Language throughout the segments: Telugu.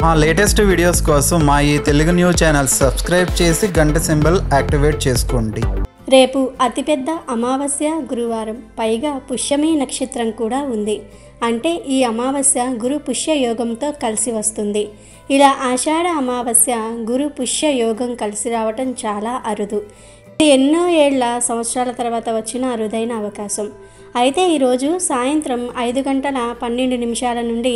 మా లేటెస్ట్ వీడియోస్ కోసం మా ఈ తెలుగు న్యూస్ ఛానల్ సబ్స్క్రైబ్ చేసి గంట సింబల్ యాక్టివేట్ చేసుకోండి. రేపు అతిపెద్ద అమావాస్య గురువారం, పైగా పుష్యమి నక్షత్రం కూడా ఉంది. అంటే ఈ అమావాస్య గురు పుష్య యోగంతో కలిసి వస్తుంది. ఇలా ఆషాఢ అమావాస్య గురు పుష్య యోగం కలిసి రావటం చాలా అరుదు. ఇది ఎన్నో ఏళ్ల సంవత్సరాల తర్వాత వచ్చిన అరుదైన అవకాశం. అయితే ఈరోజు సాయంత్రం 5:12 నుండి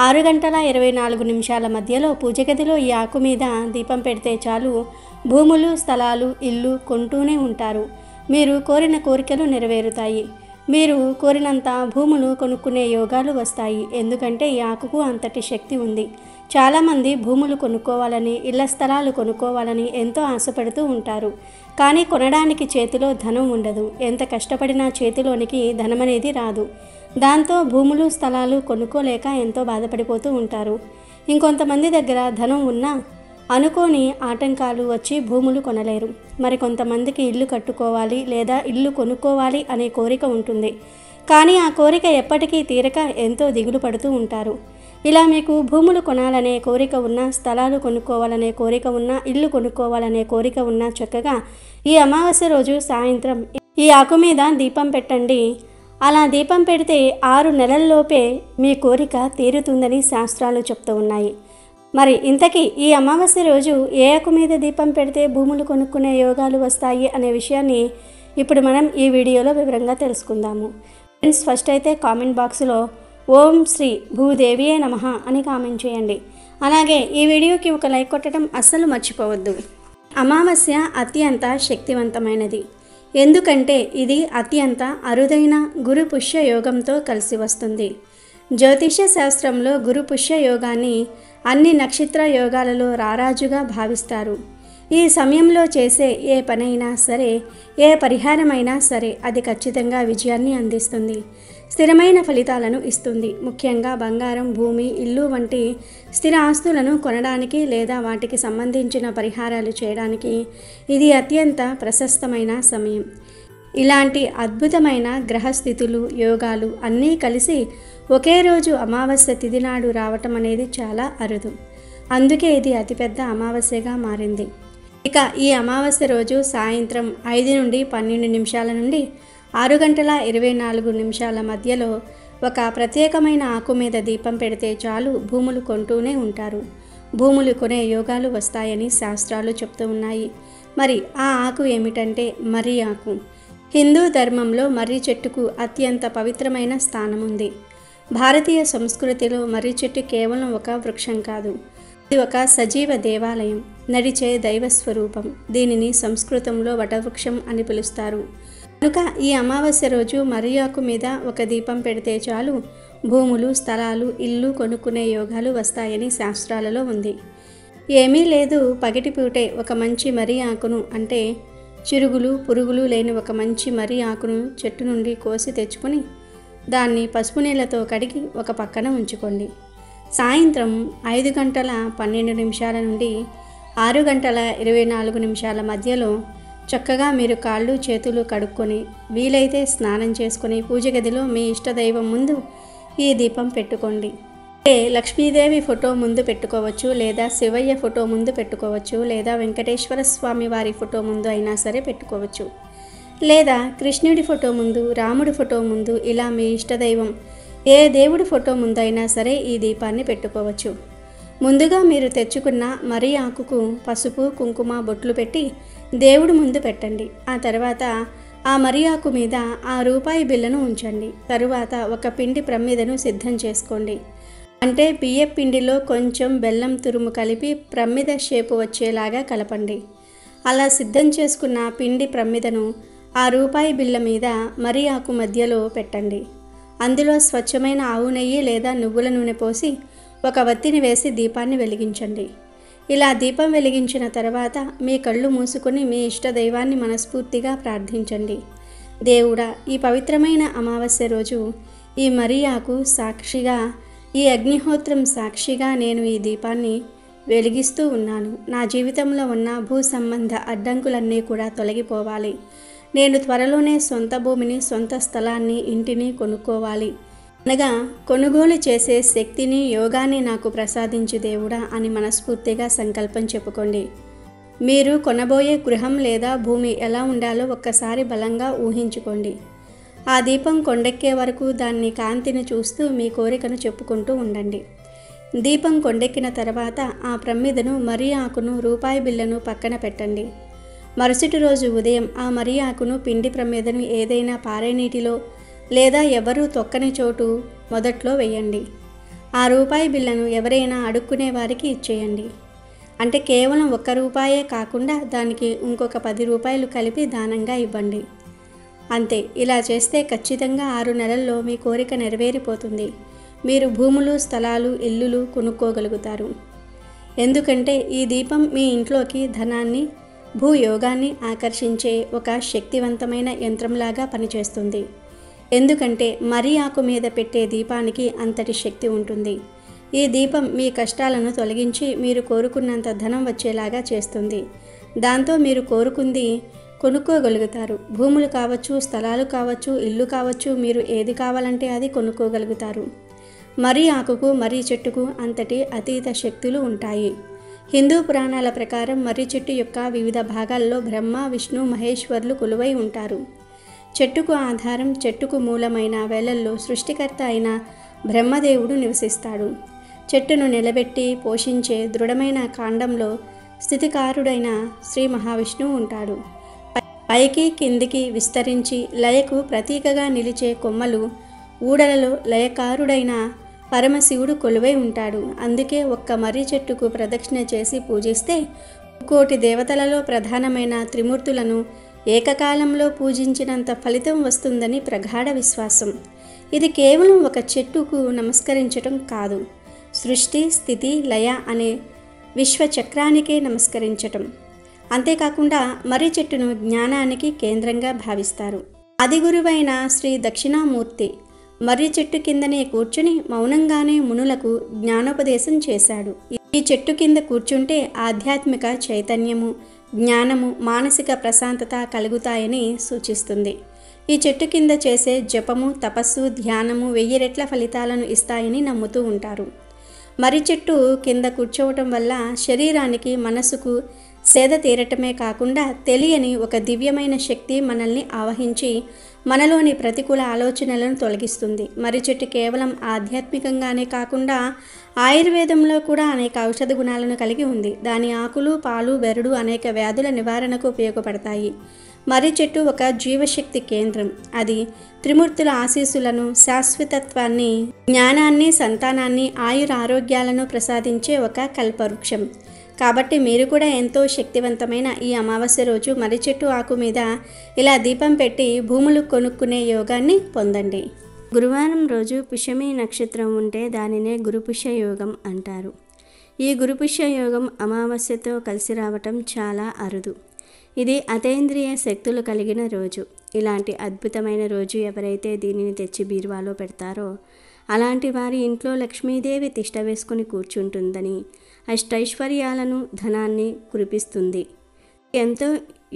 6:24 మధ్యలో పూజ గదిలో ఈ ఆకు మీద దీపం పెడితే చాలు, భూములు, స్థలాలు, ఇల్లు కొంటూనే ఉంటారు. మీరు కోరిన కోరికలు నెరవేరుతాయి. మీరు కోరినంత భూములు కొనుక్కునే యోగాలు వస్తాయి. ఎందుకంటే ఈ ఆకుకు అంతటి శక్తి ఉంది. చాలామంది భూములు కొనుక్కోవాలని, ఇళ్ల స్థలాలు కొనుక్కోవాలని ఎంతో ఆశపడుతూ ఉంటారు. కానీ కొనడానికి చేతిలో ధనం ఉండదు. ఎంత కష్టపడినా చేతిలోనికి ధనం అనేది రాదు. దాంతో భూములు, స్థలాలు కొనుక్కోలేక ఎంతో బాధపడిపోతూ ఉంటారు. ఇంకొంతమంది దగ్గర ధనం ఉన్నా అనుకోని ఆటంకాలు వచ్చి భూములు కొనలేరు. మరి కొంతమందికి ఇల్లు కట్టుకోవాలి లేదా ఇల్లు కొనుక్కోవాలి అనే కోరిక ఉంటుంది. కానీ ఆ కోరిక ఎప్పటికీ తీరక ఎంతో దిగులు పడుతూ ఉంటారు. ఇలా మీకు భూములు కొనాలనే కోరిక ఉన్నా, స్థలాలు కొనుక్కోవాలనే కోరిక ఉన్నా, ఇల్లు కొనుక్కోవాలనే కోరిక ఉన్నా చక్కగా ఈ అమావాస్య రోజు సాయంత్రం ఈ ఆకు మీద దీపం పెట్టండి. అలా దీపం పెడితే 6 నెలల్లోపే మీ కోరిక తీరుతుందని శాస్త్రాలు చెప్తూ ఉన్నాయి. మరి ఇంతకీ ఈ అమావాస్య రోజు ఏ ఆకు మీద దీపం పెడితే భూములు కొనుక్కునే యోగాలు వస్తాయి అనే విషయాన్ని ఇప్పుడు మనం ఈ వీడియోలో వివరంగా తెలుసుకుందాము. ఫ్రెండ్స్, ఫస్ట్ అయితే కామెంట్ బాక్స్లో ఓం శ్రీ భూదేవియే నమః అని కామెంట్ చేయండి. అలాగే ఈ వీడియోకి ఒక లైక్ కొట్టడం అస్సలు మర్చిపోవద్దు. అమావాస్య అత్యంత శక్తివంతమైనది. ఎందుకంటే ఇది అత్యంత అరుదైన గురు పుష్య యోగంతో కలిసి వస్తుంది. జ్యోతిష శాస్త్రంలో గురు పుష్య యోగాన్ని అన్ని నక్షత్ర యోగాలలో రారాజుగా భావిస్తారు. ఈ సమయంలో చేసే ఏ పనైనా సరే, ఏ పరిహారమైనా సరే అది ఖచ్చితంగా విజయాన్ని అందిస్తుంది, స్థిరమైన ఫలితాలను ఇస్తుంది. ముఖ్యంగా బంగారం, భూమి, ఇల్లు వంటి స్థిర ఆస్తులను కొనడానికి లేదా వాటికి సంబంధించిన పరిహారాలు చేయడానికి ఇది అత్యంత ప్రశస్తమైన సమయం. ఇలాంటి అద్భుతమైన గ్రహస్థితులు, యోగాలు అన్నీ కలిసి ఒకే రోజు అమావాస్య తిథి నాడు రావటం అనేది చాలా అరుదు. అందుకే ఇది అతిపెద్ద అమావాస్యగా మారింది. ఇక ఈ అమావాస్య రోజు సాయంత్రం 5:12 నుండి 6:24 మధ్యలో ఒక ప్రత్యేకమైన ఆకు మీద దీపం పెడితే చాలు, భూములు కొంటూనే ఉంటారు. భూములు కొనే యోగాలు వస్తాయని శాస్త్రాలు చెప్తూ ఉన్నాయి. మరి ఆ ఆకు ఏమిటంటే మర్రి ఆకు. హిందూ ధర్మంలో మర్రి చెట్టుకు అత్యంత పవిత్రమైన స్థానం ఉంది. భారతీయ సంస్కృతిలో మర్రి చెట్టు కేవలం ఒక వృక్షం కాదు, ఇది ఒక సజీవ దేవాలయం, నడిచే దైవస్వరూపం. దీనిని సంస్కృతంలో వటవృక్షం అని పిలుస్తారు. కనుక ఈ అమావాస్య రోజు మర్రి ఆకు మీద ఒక దీపం పెడితే చాలు, భూములు, స్థలాలు, ఇల్లు కొనుక్కునే యోగాలు వస్తాయని శాస్త్రాలలో ఉంది. ఏమీ లేదు, పగటిపూటే ఒక మంచి మర్రి ఆకును, అంటే చిరుగులు, పురుగులు లేని ఒక మంచి మర్రి ఆకును చెట్టు నుండి కోసి తెచ్చుకొని దాన్ని పసుపు నీళ్ళతో కడిగి ఒక పక్కన ఉంచుకోండి. సాయంత్రం 5:12 నుండి 6:24 మధ్యలో చక్కగా మీరు కాళ్ళు, చేతులు కడుక్కొని వీలైతే స్నానం చేసుకొని పూజ గదిలో మీ ఇష్టదైవం ముందు ఈ దీపం పెట్టుకోండి. లక్ష్మీదేవి ఫోటో ముందు పెట్టుకోవచ్చు, లేదా శివయ్య ఫోటో ముందు పెట్టుకోవచ్చు, లేదా వెంకటేశ్వర స్వామి వారి ఫోటో ముందు అయినా సరే పెట్టుకోవచ్చు, లేదా కృష్ణుడి ఫోటో ముందు, రాముడి ఫోటో ముందు, ఇలా మీ ఇష్టదైవం ఏ దేవుడి ఫోటో ముందు అయినా సరే ఈ దీపాన్ని పెట్టుకోవచ్చు. ముందుగా మీరు తెచ్చుకున్న మర్రి ఆకుకు పసుపు, కుంకుమ బొట్లు పెట్టి దేవుడి ముందు పెట్టండి. ఆ తర్వాత ఆ మర్రి ఆకు మీద ఆ రూపాయి బిళ్ళను ఉంచండి. తరువాత ఒక పిండి ప్రమిదను సిద్ధం చేసుకోండి. అంటే బియ్యం పిండిలో కొంచెం బెల్లం తురుము కలిపి ప్రమిద షేపు వచ్చేలాగా కలపండి. అలా సిద్ధం చేసుకున్న పిండి ప్రమిదను ఆ రూపాయి బిళ్ళ మీద మర్రి ఆకు మధ్యలో పెట్టండి. అందులో స్వచ్ఛమైన ఆవు నెయ్యి లేదా నువ్వుల నూనె పోసి ఒక వత్తిని వేసి దీపాన్ని వెలిగించండి. ఇలా దీపం వెలిగించిన తర్వాత మీ కళ్ళు మూసుకొని మీ ఇష్టదైవాన్ని మనస్ఫూర్తిగా ప్రార్థించండి. దేవుడా, ఈ పవిత్రమైన అమావాస్య రోజు ఈ మర్రి ఆకు సాక్షిగా, ఈ అగ్నిహోత్రం సాక్షిగా నేను ఈ దీపాన్ని వెలిగిస్తూ ఉన్నాను. నా జీవితంలో ఉన్న భూ సంబంధ అడ్డంకులన్నీ కూడా తొలగిపోవాలి. నేను త్వరలోనే సొంత భూమిని, సొంత స్థలాన్ని, ఇంటిని కొనుక్కోవాలి. అనగా కొనుగోలు చేసే శక్తిని, యోగాన్ని నాకు ప్రసాదించు దేవుడా అని మనస్ఫూర్తిగా సంకల్పం చెప్పుకోండి. మీరు కొనబోయే గృహం లేదా భూమి ఎలా ఉండాలో ఒక్కసారి బలంగా ఊహించుకోండి. ఆ దీపం కొండెక్కే వరకు దాన్ని కాంతిని చూస్తూ మీ కోరికను చెప్పుకుంటూ ఉండండి. దీపం కొండెక్కిన తర్వాత ఆ ప్రమిదను, మర్రి ఆకును, రూపాయి బిళ్ళను పక్కన పెట్టండి. మరుసటి రోజు ఉదయం ఆ మర్రి ఆకును, పిండి ప్రమిదను ఏదైనా పారే నీటిలో లేదా ఎవరూ తొక్కని చోటు మొదట్లో వేయండి. ఆ రూపాయి బిళ్ళను ఎవరైనా అడుక్కునే వారికి ఇచ్చేయండి. అంటే కేవలం 1 రూపాయే కాకుండా దానికి ఇంకొక 10 రూపాయలు కలిపి దానంగా ఇవ్వండి. అంతే. ఇలా చేస్తే ఖచ్చితంగా 6 నెలల్లో మీ కోరిక నెరవేరిపోతుంది. మీరు భూములు, స్థలాలు, ఇల్లులు కొనుక్కోగలుగుతారు. ఎందుకంటే ఈ దీపం మీ ఇంట్లోకి ధనాన్ని, భూయోగాన్ని ఆకర్షించే ఒక శక్తివంతమైన యంత్రంలాగా పనిచేస్తుంది. ఎందుకంటే మర్రి ఆకు మీద పెట్టే దీపానికి అంతటి శక్తి ఉంటుంది. ఈ దీపం మీ కష్టాలను తొలగించి మీరు కోరుకున్నంత ధనం వచ్చేలాగా చేస్తుంది. దాంతో మీరు కోరుకుంది కొనుక్కోగలుగుతారు. భూములు కావచ్చు, స్థలాలు కావచ్చు, ఇల్లు కావచ్చు, మీరు ఏది కావాలంటే అది కొనుక్కోగలుగుతారు. మర్రి ఆకుకు, మర్రి చెట్టుకు అంతటి అతీత శక్తులు ఉంటాయి. హిందూ పురాణాల ప్రకారం మర్రి చెట్టు యొక్క వివిధ భాగాల్లో బ్రహ్మ, విష్ణు, మహేశ్వరులు కొలువై ఉంటారు. చెట్టుకు ఆధారం, చెట్టుకు మూలమైన వేళల్లో సృష్టికర్త అయిన బ్రహ్మదేవుడు నివసిస్తాడు. చెట్టును నిలబెట్టి పోషించే దృఢమైన కాండంలో స్థితికారుడైన శ్రీ మహావిష్ణువు ఉంటాడు. పైకి కిందికి విస్తరించి లయకు ప్రతీకగా నిలిచే కొమ్మలు, ఊడలలో లయకారుడైన పరమశివుడు కొలువై ఉంటాడు. అందుకే ఒక్క మర్రి చెట్టుకు ప్రదక్షిణ చేసి పూజిస్తే 1,000,000 దేవతలలో ప్రధానమైన త్రిమూర్తులను ఏకకాలంలో పూజించినంత ఫలితం వస్తుందని ప్రగాఢ విశ్వాసం. ఇది కేవలం ఒక చెట్టుకు నమస్కరించటం కాదు, సృష్టి, స్థితి, లయ అనే విశ్వచక్రానికే నమస్కరించటం. అంతేకాకుండా మర్రి చెట్టును జ్ఞానానికి కేంద్రంగా భావిస్తారు. ఆది గురువైన శ్రీ దక్షిణామూర్తి మర్రి చెట్టు కిందనే కూర్చుని మౌనంగానే మునులకు జ్ఞానోపదేశం చేశాడు. ఈ చెట్టు కింద కూర్చుంటే ఆధ్యాత్మిక చైతన్యము, జ్ఞానము, మానసిక ప్రశాంతత కలుగుతాయని సూచిస్తుంది. ఈ చెట్టు కింద చేసే జపము, తపస్సు, ధ్యానము 1000 రెట్ల ఫలితాలను ఇస్తాయని నమ్ముతూ ఉంటారు. మర్రి చెట్టు కింద కూర్చోవటం వల్ల శరీరానికి, మనసుకు సేద తీరటమే కాకుండా తెలియని ఒక దివ్యమైన శక్తి మనల్ని ఆవహించి మనలోని ప్రతికూల ఆలోచనలను తొలగిస్తుంది. మర్రి చెట్టు కేవలం ఆధ్యాత్మికంగానే కాకుండా ఆయుర్వేదంలో కూడా అనేక ఔషధ గుణాలను కలిగి ఉంది. దాని ఆకులు, పాలు, బెరడు అనేక వ్యాధుల నివారణకు ఉపయోగపడతాయి. మర్రి చెట్టు ఒక జీవశక్తి కేంద్రం. అది త్రిమూర్తుల ఆశీస్సులను, శాశ్వతత్వాన్ని, జ్ఞానాన్ని, సంతానాన్ని, ఆయురారోగ్యాలను ప్రసాదించే ఒక కల్పవృక్షం. కాబట్టి మీరు కూడా ఎంతో శక్తివంతమైన ఈ అమావాస్య రోజు మర్రి చెట్టు ఆకు మీద ఇలా దీపం పెట్టి భూములు కొనుక్కునే యోగాన్ని పొందండి. గురువారం రోజు పుష్యమి నక్షత్రం ఉంటే దానినే గురుపుష్య యోగం అంటారు. ఈ గురుపుష్య యోగం అమావాస్యతో కలిసి రావటం చాలా అరుదు. ఇది అతీంద్రియ శక్తులు కలిగిన రోజు. ఇలాంటి అద్భుతమైన రోజు ఎవరైతే దీనిని తెచ్చి బీరువాలో పెడతారో అలాంటి వారి ఇంట్లో లక్ష్మీదేవి తిష్ట వేసుకుని కూర్చుంటుందని, అష్టైశ్వర్యాలను, ధనాన్ని కురిపిస్తుంది. ఎంతో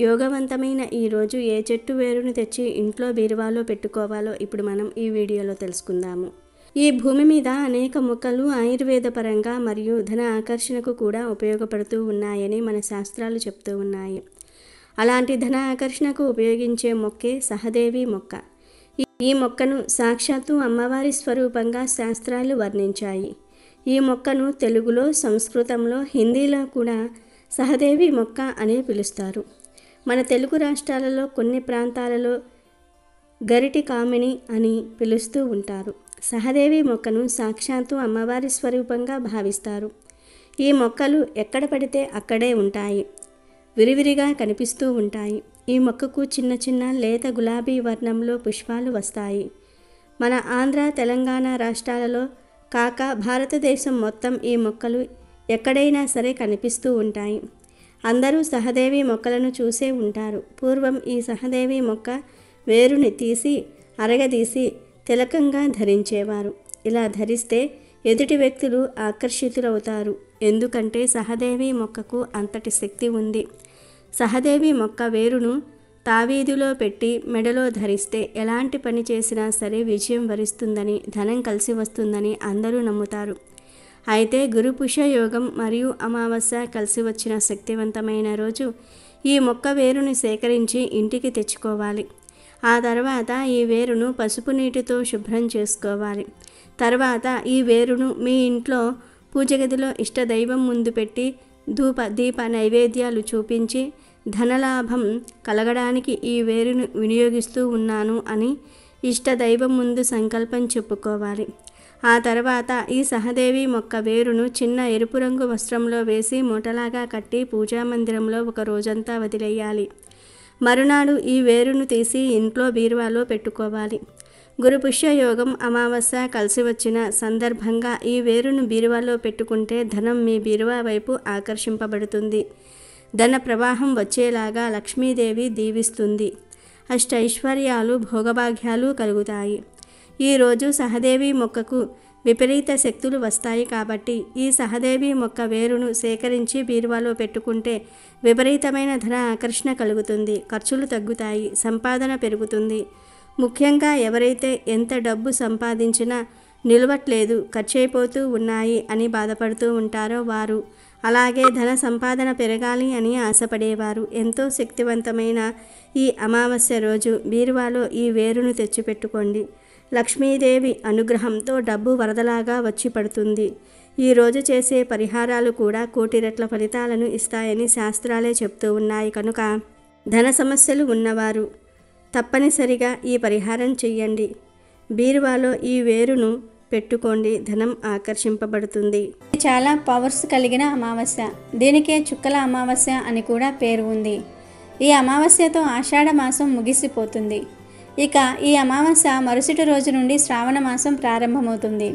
యోగవంతమైన ఈ రోజు ఏ చెట్టు వేరును తెచ్చి ఇంట్లో బీరువాలో పెట్టుకోవాలో ఇప్పుడు మనం ఈ వీడియోలో తెలుసుకుందాము. ఈ భూమి మీద అనేక మొక్కలు ఆయుర్వేద పరంగా మరియు ధన ఆకర్షణకు కూడా ఉపయోగపడుతూ ఉన్నాయని మన శాస్త్రాలు చెప్తూ ఉన్నాయి. అలాంటి ధన ఆకర్షణకు ఉపయోగించే మొక్కే సహదేవి మొక్క. ఈ మొక్కను సాక్షాత్తు అమ్మవారి స్వరూపంగా శాస్త్రాలు వర్ణించాయి. ఈ మొక్కను తెలుగులో, సంస్కృతంలో, హిందీలో కూడా సహదేవి మొక్క అనే పిలుస్తారు. మన తెలుగు రాష్ట్రాలలో కొన్ని ప్రాంతాలలో గరిటి కామిని అని పిలుస్తూ ఉంటారు. సహదేవి మొక్కను సాక్షాత్తు అమ్మవారి స్వరూపంగా భావిస్తారు. ఈ మొక్కలు ఎక్కడ పడితే అక్కడే ఉంటాయి, విరివిరిగా కనిపిస్తూ ఉంటాయి. ఈ మొక్కకు చిన్న చిన్న లేత గులాబీ వర్ణంలో పుష్పాలు వస్తాయి. మన ఆంధ్ర, తెలంగాణ రాష్ట్రాలలో కాక భారతదేశం మొత్తం ఈ మొక్కలు ఎక్కడైనా సరే కనిపిస్తూ ఉంటాయి. అందరూ సహదేవి మొక్కలను చూసే ఉంటారు. పూర్వం ఈ సహదేవి మొక్క వేరుని తీసి అరగదీసి తిలకంగా ధరించేవారు. ఇలా ధరిస్తే ఎదుటి వ్యక్తులు ఆకర్షితులవుతారు. ఎందుకంటే సహదేవి మొక్కకు అంతటి శక్తి ఉంది. సహదేవి మొక్క వేరును తావీదులో పెట్టి మెడలో ధరిస్తే ఎలాంటి పని చేసినా సరే విజయం వరిస్తుందని, ధనం కలిసి వస్తుందని అందరూ నమ్ముతారు. అయితే గురు పుష్యయోగం మరియు అమావాస్య కలిసి వచ్చిన శక్తివంతమైన రోజు ఈ మొక్క వేరును సేకరించి ఇంటికి తెచ్చుకోవాలి. ఆ తర్వాత ఈ వేరును పసుపు నీటితో శుభ్రం చేసుకోవాలి. తర్వాత ఈ వేరును మీ ఇంట్లో పూజగదిలో ఇష్టదైవం ముందు పెట్టి దీప నైవేద్యాలు చూపించి ధనలాభం కలగడానికి ఈ వేరును వినియోగిస్తూ ఉన్నాను అని ఇష్టదైవం ముందు సంకల్పం చెప్పుకోవాలి. ఆ తర్వాత ఈ సహదేవి మొక్క వేరును చిన్న ఎరుపు రంగు వస్త్రంలో వేసి మూటలాగా కట్టి పూజామందిరంలో ఒక రోజంతా వదిలేయాలి. మరునాడు ఈ వేరును తీసి ఇంట్లో బీరువాలో పెట్టుకోవాలి. గురు పుష్యయోగం అమావాస్య కలిసి వచ్చిన సందర్భంగా ఈ వేరును బీరువాలో పెట్టుకుంటే ధనం మీ బీరువా వైపు ఆకర్షింపబడుతుంది. ధన ప్రవాహం వచ్చేలాగా లక్ష్మీదేవి దీవిస్తుంది. అష్టైశ్వర్యాలు భోగభాగ్యాలు కలుగుతాయి. ఈరోజు సహదేవి మొక్కకు విపరీత శక్తులు వస్తాయి కాబట్టి ఈ సహదేవి మొక్క వేరును సేకరించి బీరువాలో పెట్టుకుంటే విపరీతమైన ధన ఆకర్షణ కలుగుతుంది. ఖర్చులు తగ్గుతాయి, సంపాదన పెరుగుతుంది. ముఖ్యంగా ఎవరైతే ఎంత డబ్బు సంపాదించినా నిలవట్లేదు, ఖర్చయిపోతూ ఉన్నాయి అని బాధపడుతూ ఉంటారో వారు, అలాగే ధన సంపాదన పెరగాలి అని ఆశపడేవారు ఎంతో శక్తివంతమైన ఈ అమావాస్య రోజు బీరువాలో ఈ వేరును తెచ్చిపెట్టుకోండి. లక్ష్మీదేవి అనుగ్రహంతో డబ్బు వరదలాగా వచ్చి పడుతుంది. ఈరోజు చేసే పరిహారాలు కూడా కోటి రెట్ల ఫలితాలను ఇస్తాయని శాస్త్రాలే చెప్తూ ఉన్నాయి కనుక ధన సమస్యలు ఉన్నవారు తప్పనిసరిగా ఈ పరిహారం చెయ్యండి. బీరువాలో ఈ వేరును పెట్టుకోండి, ధనం ఆకర్షింపబడుతుంది. ఇది చాలా పవర్స్ కలిగిన అమావాస్య. దీనికే చుక్కల అమావాస్య అని కూడా పేరు ఉంది. ఈ అమావాస్యతో ఆషాఢ మాసం ముగిసిపోతుంది. ఇక ఈ అమావాస్య మరుసటి రోజు నుండి శ్రావణ మాసం ప్రారంభమవుతుంది.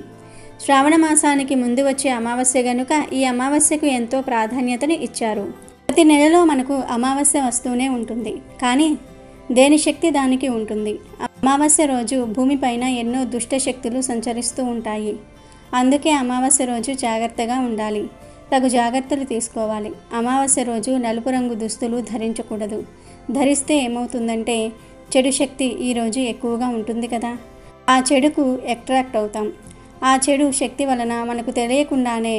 శ్రావణ మాసానికి ముందు వచ్చే అమావాస్య గనుక ఈ అమావాస్యకు ఎంతో ప్రాధాన్యతను ఇచ్చారు. ప్రతి నెలలో మనకు అమావాస్య వస్తూనే ఉంటుంది, కానీ దేని శక్తి దానికి ఉంటుంది. అమావాస్య రోజు భూమిపైన ఎన్నో దుష్ట శక్తులు సంచరిస్తూ ఉంటాయి. అందుకే అమావాస్య రోజు జాగ్రత్తగా ఉండాలి, తగు జాగ్రత్తలు తీసుకోవాలి. అమావాస్య రోజు నలుపు రంగు దుస్తులు ధరించకూడదు. ధరిస్తే ఏమవుతుందంటే చెడు శక్తి ఈరోజు ఎక్కువగా ఉంటుంది కదా, ఆ చెడుకు అట్రాక్ట్ అవుతాం. ఆ చెడు శక్తి వలన మనకు తెలియకుండానే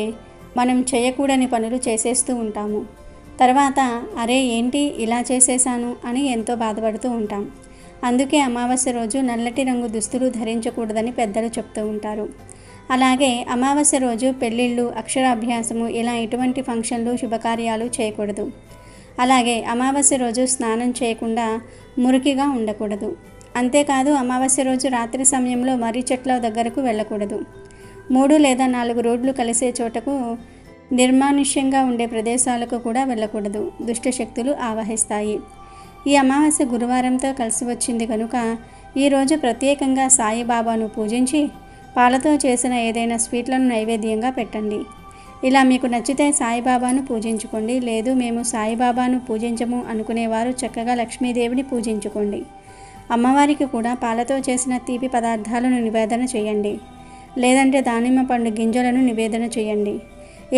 మనం చేయకూడని పనులు చేసేస్తూ ఉంటాము. తర్వాత అరే ఏంటి ఇలా చేసేసాను అని ఎంతో బాధపడుతూ ఉంటాం. అందుకే అమావాస్య రోజు నల్లటి రంగు దుస్తులు ధరించకూడదని పెద్దలు చెప్తూ ఉంటారు. అలాగే అమావాస్య రోజు పెళ్ళిళ్ళు, అక్షరాభ్యాసము ఇలా ఎటువంటి ఫంక్షన్లు, శుభకార్యాలు చేయకూడదు. అలాగే అమావాస్య రోజు స్నానం చేయకుండా మురికిగా ఉండకూడదు. అంతేకాదు అమావాస్య రోజు రాత్రి సమయంలో మర్రి చెట్ల దగ్గరకు వెళ్ళకూడదు. 3 లేదా 4 రోడ్లు కలిసే చోటకు, నిర్మానుష్యంగా ఉండే ప్రదేశాలకు కూడా వెళ్ళకూడదు. దుష్టశక్తులు ఆవహిస్తాయి. ఈ అమావాస్య గురువారంతో కలిసి వచ్చింది కనుక ఈరోజు ప్రత్యేకంగా సాయిబాబాను పూజించి పాలతో చేసిన ఏదైనా స్వీట్లను నైవేద్యంగా పెట్టండి. ఇలా మీకు నచ్చితే సాయిబాబాను పూజించుకోండి. లేదు మేము సాయిబాబాను పూజించము అనుకునేవారు చక్కగా లక్ష్మీదేవిని పూజించుకోండి. అమ్మవారికి కూడా పాలతో చేసిన తీపి పదార్థాలను నివేదన చేయండి. లేదంటే దానిమ్మ పండు గింజలను నివేదన చేయండి.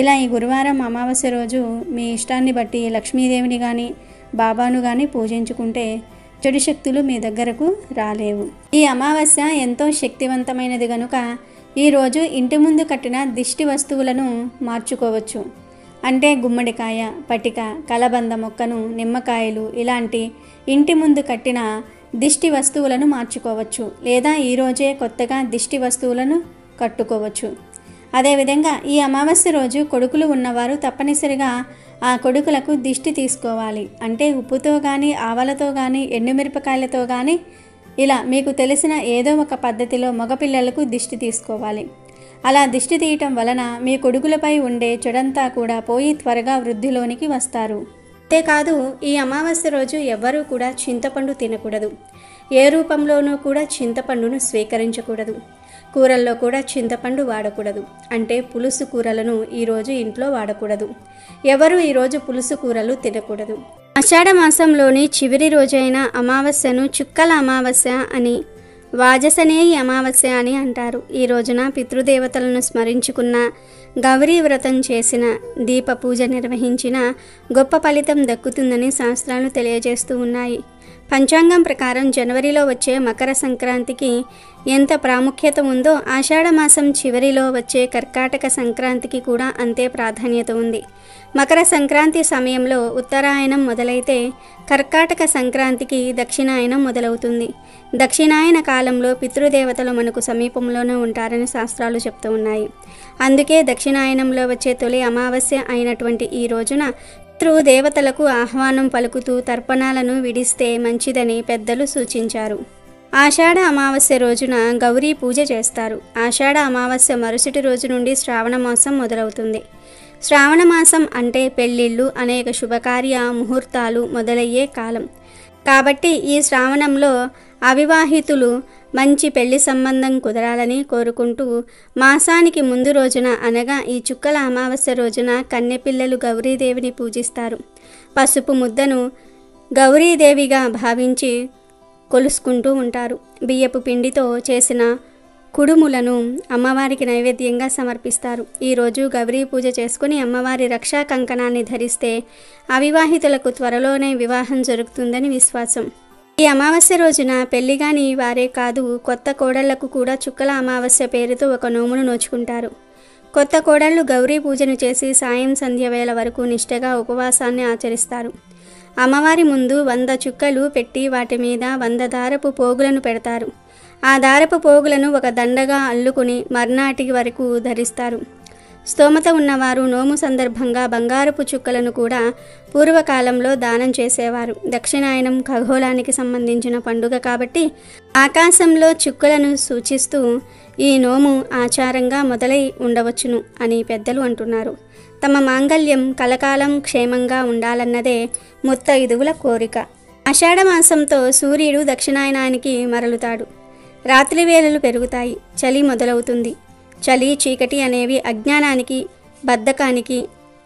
ఇలా ఈ గురువారం అమావాస్య రోజు మీ ఇష్టాన్ని బట్టి లక్ష్మీదేవిని కానీ బాబాను కానీ పూజించుకుంటే చెడు శక్తులు మీ దగ్గరకు రాలేవు. ఈ అమావాస్య ఎంతో శక్తివంతమైనది కనుక ఈరోజు ఇంటి ముందు కట్టిన దిష్టి వస్తువులను మార్చుకోవచ్చు. అంటే గుమ్మడికాయ, పటిక, కలబంద మొక్కను, నిమ్మకాయలు ఇలాంటి ఇంటి ముందు కట్టిన దిష్టి వస్తువులను మార్చుకోవచ్చు. లేదా ఈరోజే కొత్తగా దిష్టి వస్తువులను కట్టుకోవచ్చు. అదేవిధంగా ఈ అమావాస్య రోజు కొడుకులు ఉన్నవారు తప్పనిసరిగా ఆ కొడుకులకు దిష్టి తీసుకోవాలి. అంటే ఉప్పుతో కానీ, ఆవలతో కానీ, ఎండుమిరపకాయలతో కానీ ఇలా మీకు తెలిసిన ఏదో ఒక పద్ధతిలో మగపిల్లలకు దిష్టి తీసుకోవాలి. అలా దిష్టి తీయటం వలన మీ కొడుకులపై ఉండే చెడంతా కూడా పోయి త్వరగా వృద్ధిలోనికి వస్తారు. అంతేకాదు ఈ అమావాస్య రోజు ఎవ్వరూ కూడా చింతపండు తినకూడదు. ఏ రూపంలోనూ కూడా చింతపండును స్వీకరించకూడదు. కూరల్లో కూడా చింతపండు వాడకూడదు. అంటే పులుసు కూరలను ఈరోజు ఇంట్లో వాడకూడదు. ఎవరు ఈరోజు పులుసు కూరలు తినకూడదు. ఆషాఢ మాసంలోని చివరి రోజైన అమావాస్యను చుక్కల అమావాస్య అని, వాజసనేయి అమావాస్య అని అంటారు. ఈ రోజున పితృదేవతలను స్మరించుకున్న, గౌరీ వ్రతం చేసిన, దీప పూజ నిర్వహించిన గొప్ప ఫలితం దక్కుతుందని శాస్త్రాలు తెలియజేస్తూ ఉన్నాయి. పంచాంగం ప్రకారం జనవరిలో వచ్చే మకర సంక్రాంతికి ఎంత ప్రాముఖ్యత ఉందో ఆషాఢమాసం చివరిలో వచ్చే కర్కాటక సంక్రాంతికి కూడా అంతే ప్రాధాన్యత ఉంది. మకర సంక్రాంతి సమయంలో ఉత్తరాయణం మొదలైతే కర్కాటక సంక్రాంతికి దక్షిణాయనం మొదలవుతుంది. దక్షిణాయన కాలంలో పితృదేవతలు మనకు సమీపంలోనే ఉంటారని శాస్త్రాలు చెప్తూ ఉన్నాయి. అందుకే దక్షిణాయనంలో వచ్చే తొలి అమావాస్య అయినటువంటి ఈ రోజున పితృదేవతలకు ఆహ్వానం పలుకుతూ తర్పణాలను విడిస్తే మంచిదని పెద్దలు సూచించారు. ఆషాఢ అమావాస్య రోజున గౌరీ పూజ చేస్తారు. ఆషాఢ అమావాస్య మరుసటి రోజు నుండి శ్రావణ మాసం మొదలవుతుంది. శ్రావణ మాసం అంటే పెళ్ళిళ్ళు, అనేక శుభకార్య ముహూర్తాలు మొదలయ్యే కాలం. కాబట్టి ఈ శ్రావణంలో అవివాహితులు మంచి పెళ్లి సంబంధం కుదరాలని కోరుకుంటూ మాసానికి ముందు రోజున అనగా ఈ చుక్కల అమావాస్య రోజున కన్నెపిల్లలు గౌరీదేవిని పూజిస్తారు. పసుపు ముద్దను గౌరీదేవిగా భావించి కొలుసుకుంటూ ఉంటారు. బియ్యపు పిండితో చేసిన కుడుములను అమ్మవారికి నైవేద్యంగా సమర్పిస్తారు. ఈరోజు గౌరీ పూజ చేసుకుని అమ్మవారి రక్షా కంకణాన్ని ధరిస్తే అవివాహితులకు త్వరలోనే వివాహం జరుగుతుందని విశ్వాసం. ఈ అమావాస్య రోజున పెళ్లిగాని వారే కాదు, కొత్త కోడళ్లకు కూడా చుక్కల అమావాస్య పేరుతో ఒక నోమును నోచుకుంటారు. కొత్త కోడళ్లు గౌరీ పూజను చేసి సాయం సంధ్య వేళ వరకు నిష్ఠగా ఉపవాసాన్ని ఆచరిస్తారు. అమ్మవారి ముందు 100 చుక్కలు పెట్టి వాటి మీద 100 దారపు పోగులను పెడతారు. ఆ దారపు పోగులను ఒక దండగా అల్లుకుని మర్నాటి వరకు ధరిస్తారు. స్తోమత ఉన్నవారు నోము సందర్భంగా బంగారపు చుక్కలను కూడా పూర్వకాలంలో దానం చేసేవారు. దక్షిణాయనం ఖగోళానికి సంబంధించిన పండుగ కాబట్టి ఆకాశంలో చుక్కలను సూచిస్తూ ఈ నోము ఆచారంగా మొదలై ఉండవచ్చును అని పెద్దలు అంటున్నారు. తమ మాంగళ్యం కలకాలం క్షేమంగా ఉండాలన్నదే ముత్తైదువుల కోరిక. ఆషాఢమాసంతో సూర్యుడు దక్షిణాయనానికి మరలుతాడు. రాత్రి వేళలు పెరుగుతాయి. చలి మొదలవుతుంది. చలి, చీకటి అనేవి అజ్ఞానానికి, బద్ధకానికి,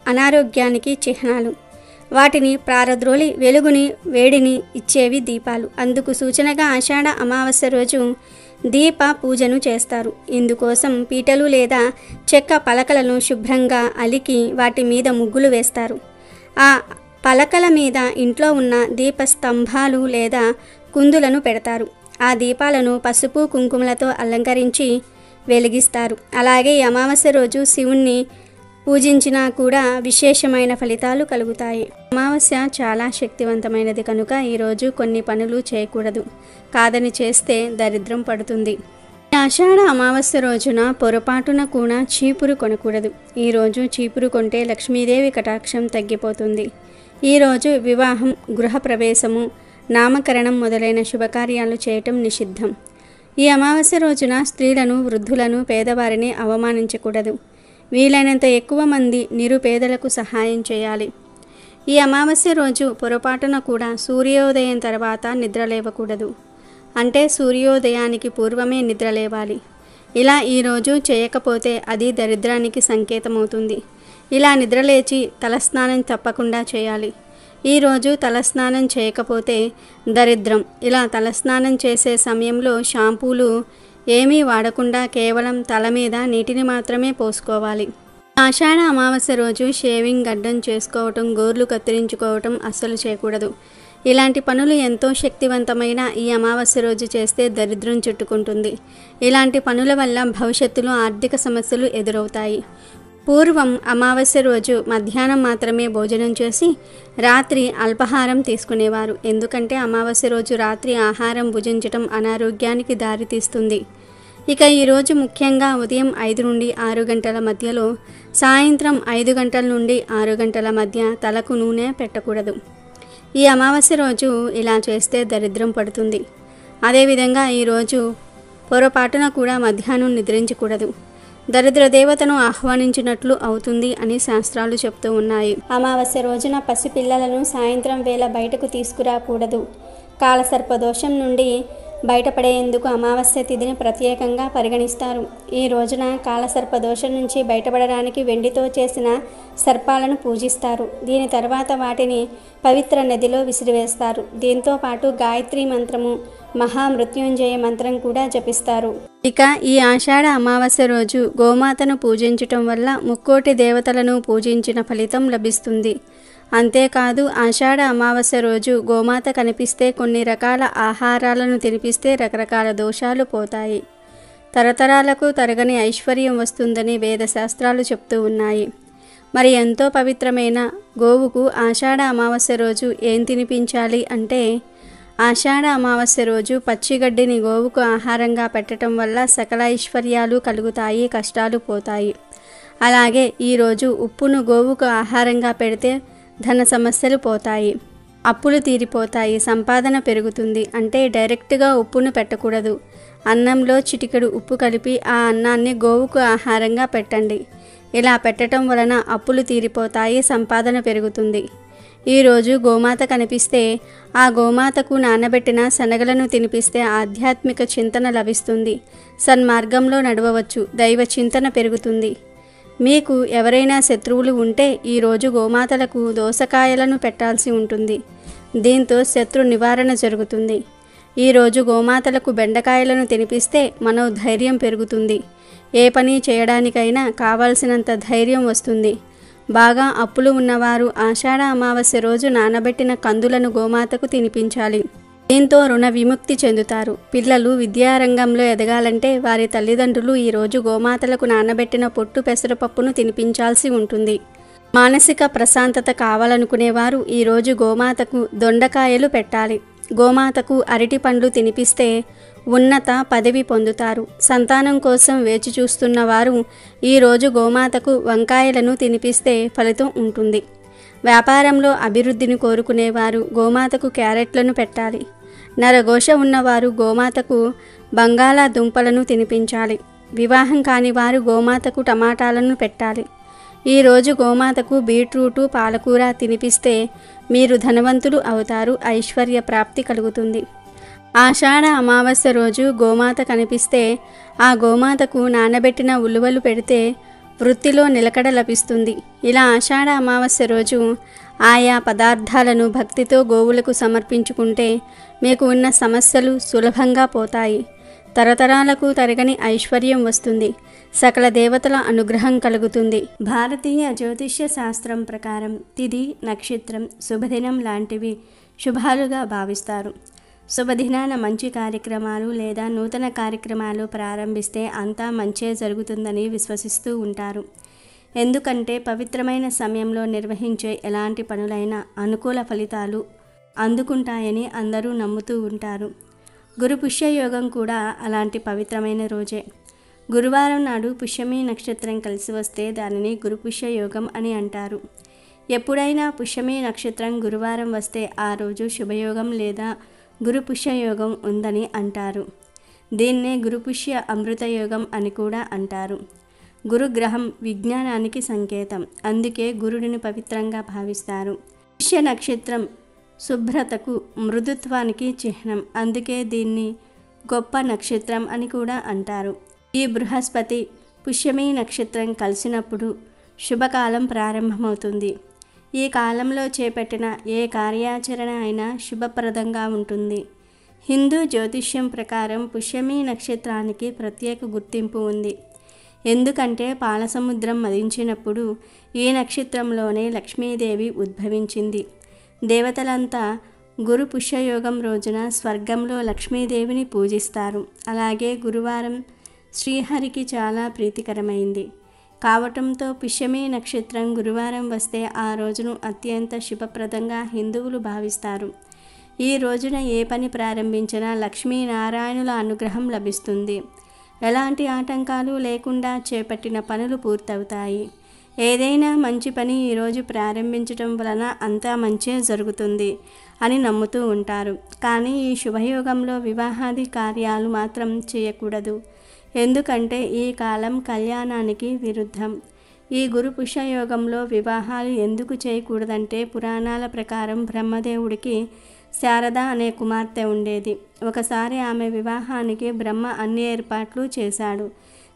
అనారోగ్యానికి చిహ్నాలు. వాటిని ప్రారద్రోలి వెలుగుని, వేడిని ఇచ్చేవి దీపాలు. అందుకు సూచనగా ఆషాఢ అమావాస్య రోజు దీప పూజను చేస్తారు. ఇందుకోసం పీటలు లేదా చెక్క పలకలను శుభ్రంగా అలికి వాటి మీద ముగ్గులు వేస్తారు. ఆ పలకల మీద ఇంట్లో ఉన్న దీప స్తంభాలు లేదా కుందులను పెడతారు. ఆ దీపాలను పసుపు కుంకుమలతో అలంకరించి వెలిగిస్తారు. అలాగే ఈ అమావాస్య రోజు శివుణ్ణి పూజించినా కూడా విశేషమైన ఫలితాలు కలుగుతాయి. అమావాస్య చాలా శక్తివంతమైనది కనుక ఈరోజు కొన్ని పనులు చేయకూడదు. కాదని చేస్తే దరిద్రం పడుతుంది. ఆషాఢ అమావాస్య రోజున పొరపాటున కూడా చీపురు కొనకూడదు. ఈరోజు చీపురు కొంటే లక్ష్మీదేవి కటాక్షం తగ్గిపోతుంది. ఈరోజు వివాహం, గృహప్రవేశము, నామకరణం మొదలైన శుభకార్యాలు చేయటం నిషిద్ధం. ఈ అమావాస్య రోజున స్త్రీలను, వృద్ధులను, పేదవారిని అవమానించకూడదు. వీలైనంత ఎక్కువ మంది నిరుపేదలకు సహాయం చేయాలి. ఈ అమావాస్య రోజు పొరపాటున కూడా సూర్యోదయం తర్వాత నిద్రలేవకూడదు. అంటే సూర్యోదయానికి పూర్వమే నిద్రలేవాలి. ఇలా ఈరోజు చేయకపోతే అది దరిద్రానికి సంకేతమవుతుంది. ఇలా నిద్రలేచి తలస్నానం తప్పకుండా చేయాలి. ఈరోజు తలస్నానం చేయకపోతే దరిద్రం. ఇలా తలస్నానం చేసే సమయంలో షాంపూలు ఏమీ వాడకుండా కేవలం తల మీద నీటిని మాత్రమే పోసుకోవాలి. ఆషాఢ అమావాస్య రోజు షేవింగ్, గడ్డం చేసుకోవటం, గోర్లు కత్తిరించుకోవటం అస్సలు చేయకూడదు. ఇలాంటి పనులు ఎంతో శక్తివంతమైన ఈ అమావాస్య రోజు చేస్తే దరిద్రం చుట్టుకుంటుంది. ఇలాంటి పనుల వల్ల భవిష్యత్తులో ఆర్థిక సమస్యలు ఎదురవుతాయి. పూర్వం అమావాస్య రోజు మధ్యాహ్నం మాత్రమే భోజనం చేసి రాత్రి అల్పాహారం తీసుకునేవారు. ఎందుకంటే అమావాస్య రోజు రాత్రి ఆహారం భుజించటం అనారోగ్యానికి దారితీస్తుంది. ఇక ఈరోజు ముఖ్యంగా ఉదయం 5 నుండి 6 గంటల మధ్యలో, సాయంత్రం 5 గంటల నుండి 6 గంటల మధ్య తలకు నూనె పెట్టకూడదు. ఈ అమావాస్య రోజు ఇలా చేస్తే దరిద్రం పడుతుంది. అదేవిధంగా ఈరోజు పొరపాటున కూడా మధ్యాహ్నం నిద్రించకూడదు. దరిద్ర దేవతను ఆహ్వానించినట్లు అవుతుంది అని శాస్త్రాలు చెప్తూ ఉన్నాయి. అమావాస్య రోజున పసిపిల్లలను సాయంత్రం వేళ బయటకు తీసుకురాకూడదు. కాలసర్పదోషం నుండి బయటపడేందుకు అమావాస్య తిథిని ప్రత్యేకంగా పరిగణిస్తారు. ఈ రోజున కాలసర్పదోషం నుంచి బయటపడడానికి వెండితో చేసిన సర్పాలను పూజిస్తారు. దీని తర్వాత వాటిని పవిత్ర నదిలో విసిరివేస్తారు. దీంతో పాటు గాయత్రి మంత్రము, మహామృత్యుంజయ మంత్రం కూడా జపిస్తారు. ఇక ఈ ఆషాఢ అమావాస్య రోజు గోమాతను పూజించటం వల్ల ముక్కోటి దేవతలను పూజించిన ఫలితం లభిస్తుంది. అంతేకాదు ఆషాఢ అమావాస్య రోజు గోమాత కనిపిస్తే కొన్ని రకాల ఆహారాలను తినిపిస్తే రకరకాల దోషాలు పోతాయి. తరతరాలకు తరగని ఐశ్వర్యం వస్తుందని వేదశాస్త్రాలు చెప్తూ ఉన్నాయి. మరి ఎంతో పవిత్రమైన గోవుకు ఆషాఢ అమావాస్య రోజు ఏం తినిపించాలి అంటే, ఆషాఢ అమావాస్య రోజు పచ్చిగడ్డిని గోవుకు ఆహారంగా పెట్టడం వల్ల సకల ఐశ్వర్యాలు కలుగుతాయి, కష్టాలు పోతాయి. అలాగే ఈరోజు ఉప్పును గోవుకు ఆహారంగా పెడితే ధన సమస్యలు పోతాయి, అప్పులు తీరిపోతాయి, సంపాదన పెరుగుతుంది. అంటే డైరెక్ట్గా ఉప్పును పెట్టకూడదు. అన్నంలో చిటికెడు ఉప్పు కలిపి ఆ అన్నాన్ని గోవుకు ఆహారంగా పెట్టండి. ఇలా పెట్టడం వలన అప్పులు తీరిపోతాయి, సంపాదన పెరుగుతుంది. ఈరోజు గోమాత కనిపిస్తే ఆ గోమాతకు నానబెట్టిన శనగలను తినిపిస్తే ఆధ్యాత్మిక చింతన లభిస్తుంది, సన్మార్గంలో నడవవచ్చు, దైవ చింతన పెరుగుతుంది. మీకు ఎవరైనా శత్రువులు ఉంటే ఈరోజు గోమాతలకు దోసకాయలను పెట్టాల్సి ఉంటుంది. దీంతో శత్రు నివారణ జరుగుతుంది. ఈరోజు గోమాతలకు బెండకాయలను తినిపిస్తే మనోధైర్యం పెరుగుతుంది. ఏ పని చేయడానికైనా కావాల్సినంత ధైర్యం వస్తుంది. బాగా అప్పులు ఉన్నవారు ఆషాఢ అమావాస్య రోజు నానబెట్టిన కందులను గోమాతకు తినిపించాలి. దీంతో రుణ విముక్తి చెందుతారు. పిల్లలు విద్యారంగంలో ఎదగాలంటే వారి తల్లిదండ్రులు ఈరోజు గోమాతలకు నానబెట్టిన పొట్టు పెసరపప్పును తినిపించాల్సి ఉంటుంది. మానసిక ప్రశాంతత కావాలనుకునేవారు ఈరోజు గోమాతకు దొండకాయలు పెట్టాలి. గోమాతకు అరటి పండ్లు తినిపిస్తే ఉన్నత పదవి పొందుతారు. సంతానం కోసం వేచి చూస్తున్న వారు ఈరోజు గోమాతకు వంకాయలను తినిపిస్తే ఫలితం ఉంటుంది. వ్యాపారంలో అభివృద్ధిని కోరుకునేవారు గోమాతకు క్యారెట్లను పెట్టాలి. నరఘోష ఉన్నవారు గోమాతకు బంగాళాదుంపలను తినిపించాలి. వివాహం కాని వారు గోమాతకు టమాటాలను పెట్టాలి. ఈరోజు గోమాతకు బీట్రూటు, పాలకూర తినిపిస్తే మీరు ధనవంతులు అవుతారు, ఐశ్వర్య ప్రాప్తి కలుగుతుంది. ఆషాఢ అమావాస్య రోజు గోమాత కనిపిస్తే ఆ గోమాతకు నానబెట్టిన ఉలువలు పెడితే వృత్తిలో నిలకడ లభిస్తుంది. ఇలా ఆషాఢ అమావాస్య రోజు ఆయా పదార్థాలను భక్తితో గోవులకు సమర్పించుకుంటే మీకు ఉన్న సమస్యలు సులభంగా పోతాయి. తరతరాలకు తరగని ఐశ్వర్యం వస్తుంది. సకల దేవతల అనుగ్రహం కలుగుతుంది. భారతీయ జ్యోతిష్య శాస్త్రం ప్రకారం తిథి, నక్షత్రం, శుభదినం లాంటివి శుభాలుగా భావిస్తారు. శుభదినాన మంచి కార్యక్రమాలు లేదా నూతన కార్యక్రమాలు ప్రారంభిస్తే అంతా మంచే జరుగుతుందని విశ్వసిస్తూ ఉంటారు. ఎందుకంటే పవిత్రమైన సమయంలో నిర్వహించే ఎలాంటి పనులైనా అనుకూల ఫలితాలు అందుకుంటాయని అందరూ నమ్ముతూ ఉంటారు. గురు పుష్యయోగం కూడా అలాంటి పవిత్రమైన రోజే. గురువారం నాడు పుష్యమి నక్షత్రం కలిసి వస్తే దానిని గురు పుష్యయోగం అని అంటారు. ఎప్పుడైనా పుష్యమి నక్షత్రం గురువారం వస్తే ఆ రోజు శుభయోగం లేదా గురు పుష్యయోగం ఉందని అంటారు. దీన్నే గురుపుష్య అమృతయోగం అని కూడా అంటారు. గురుగ్రహం విజ్ఞానానికి సంకేతం, అందుకే గురుడిని పవిత్రంగా భావిస్తారు. పుష్య నక్షత్రం శుభ్రతకు, మృదుత్వానికి చిహ్నం, అందుకే దీన్ని గొప్ప నక్షత్రం అని కూడా అంటారు. ఈ బృహస్పతి పుష్యమి నక్షత్రం కలిసినప్పుడు శుభకాలం ప్రారంభమవుతుంది. ఈ కాలంలో చేపట్టిన ఏ కార్యాచరణ అయినా శుభప్రదంగా ఉంటుంది. హిందూ జ్యోతిష్యం ప్రకారం పుష్యమి నక్షత్రానికి ప్రత్యేక గుర్తింపు ఉంది. ఎందుకంటే పాలసముద్రం మదించినప్పుడు ఈ నక్షత్రంలోనే లక్ష్మీదేవి ఉద్భవించింది. దేవతలంతా గురు పుష్యయోగం రోజున స్వర్గంలో లక్ష్మీదేవిని పూజిస్తారు. అలాగే గురువారం శ్రీహరికి చాలా ప్రీతికరమైంది కావటంతో పుష్యమి నక్షత్రం గురువారం వస్తే ఆ రోజును అత్యంత శుభప్రదంగా హిందువులు భావిస్తారు. ఈ రోజున ఏ పని ప్రారంభించినా లక్ష్మీనారాయణుల అనుగ్రహం లభిస్తుంది. ఎలాంటి ఆటంకాలు లేకుండా చేపట్టిన పనులు పూర్తవుతాయి. ఏదైనా మంచి పని ఈరోజు ప్రారంభించడం వలన అంతా మంచే జరుగుతుంది అని నమ్ముతూ ఉంటారు. కానీ ఈ శుభయోగంలో వివాహాది కార్యాలు మాత్రం చేయకూడదు. ఎందుకంటే ఈ కాలం కళ్యాణానికి విరుద్ధం. ఈ గురు పుష్యయోగంలో వివాహాలు ఎందుకు చేయకూడదంటే పురాణాల ప్రకారం బ్రహ్మదేవుడికి శారద అనే కుమార్తె ఉండేది. ఒకసారి ఆమె వివాహానికి బ్రహ్మ అన్ని ఏర్పాట్లు చేశాడు.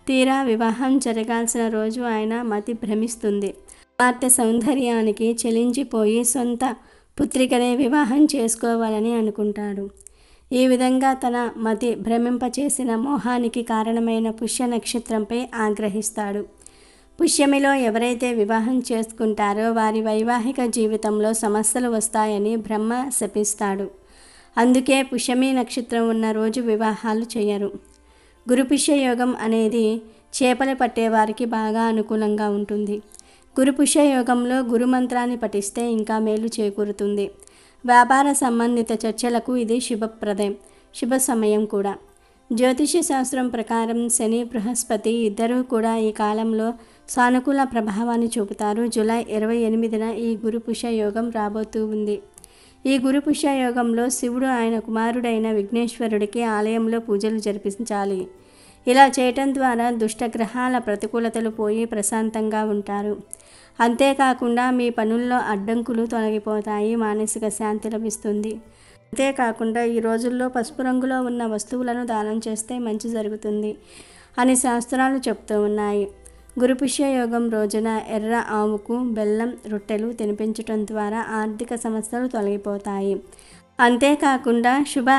తీరా వివాహం జరగాల్సిన రోజు ఆయన మతి భ్రమిస్తుంది. కుమార్తె సౌందర్యానికి చెలించిపోయి సొంత పుత్రికనే వివాహం చేసుకోవాలని అనుకుంటాడు. ఈ విధంగా తన మతి భ్రమింపచేసిన మోహానికి కారణమైన పుష్య నక్షత్రంపై ఆగ్రహిస్తాడు. పుష్యమిలో ఎవరైతే వివాహం చేసుకుంటారో వారి వైవాహిక జీవితంలో సమస్యలు వస్తాయని బ్రహ్మ శపిస్తాడు. అందుకే పుష్యమి నక్షత్రం ఉన్న రోజు వివాహాలు చేయరు. గురుపుష్య యోగం అనేది చేపలు పట్టేవారికి బాగా అనుకూలంగా ఉంటుంది. గురుపుష్య యోగంలో గురుమంత్రాన్ని పఠిస్తే ఇంకా మేలు చేకూరుతుంది. వ్యాపార సంబంధిత చర్చలకు ఇది శుభ సమయం కూడా. జ్యోతిష్య శాస్త్రం ప్రకారం శని, బృహస్పతి ఇద్దరూ కూడా ఈ కాలంలో సానుకూల ప్రభావాన్ని చూపుతారు. జూలై 28న ఈ గురుపుష్య యోగం రాబోతూ ఉంది. ఈ గురుపుష్య యోగంలో శివుడు ఆయన కుమారుడైన విఘ్నేశ్వరుడికి ఆలయంలో పూజలు జరిపించాలి. ఇలా చేయటం ద్వారా దుష్టగ్రహాల ప్రతికూలతలు పోయి ప్రశాంతంగా ఉంటారు. అంతేకాకుండా మీ పనుల్లో అడ్డంకులు తొలగిపోతాయి, మానసిక శాంతి లభిస్తుంది. అంతేకాకుండా ఈ రోజుల్లో పసుపు రంగులో ఉన్న వస్తువులను దానం చేస్తే మంచి జరుగుతుంది అని శాస్త్రాలు చెప్తూ ఉన్నాయి. గురుపుష్య యోగం రోజున ఎర్ర ఆవుకు బెల్లం రొట్టెలు తినిపించటం ద్వారా ఆర్థిక సమస్యలు తొలగిపోతాయి. అంతేకాకుండా శుభ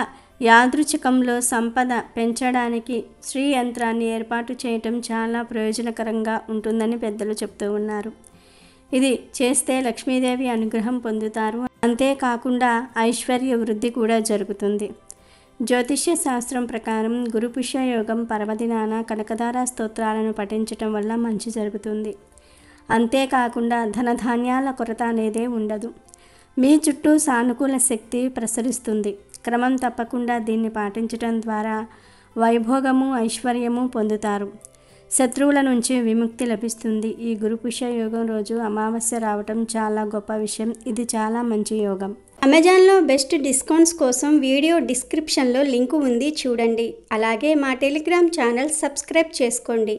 యాదృచ్ఛికంలో సంపద పెంచడానికి శ్రీ యంత్రాన్ని ఏర్పాటు చేయటం చాలా ప్రయోజనకరంగా ఉంటుందని పెద్దలు చెప్తూ ఉన్నారు. ఇది చేస్తే లక్ష్మీదేవి అనుగ్రహం పొందుతారు. అంతేకాకుండా ఐశ్వర్య వృద్ధి కూడా జరుగుతుంది. జ్యోతిష్య శాస్త్రం ప్రకారం గురుపుష్య యోగం పర్వదినాన కనకదార స్తోత్రాలను పఠించటం వల్ల మంచి జరుగుతుంది. అంతేకాకుండా ధనధాన్యాల కొరత అనేదే ఉండదు. మీ చుట్టూ సానుకూల శక్తి ప్రసరిస్తుంది. క్రమం తప్పకుండా దీన్ని పాటించటం ద్వారా వైభోగము, ఐశ్వర్యము పొందుతారు. శత్రువుల నుంచి విముక్తి లభిస్తుంది. ఈ గురుపుష్య యోగం రోజు అమావాస్య రావటం చాలా గొప్ప విషయం. ఇది చాలా మంచి యోగం. అమెజాన్లో బెస్ట్ డిస్కౌంట్స్ కోసం వీడియో డిస్క్రిప్షన్లో లింకు ఉంది, చూడండి. అలాగే మా టెలిగ్రామ్ ఛానల్ సబ్స్క్రైబ్ చేసుకోండి.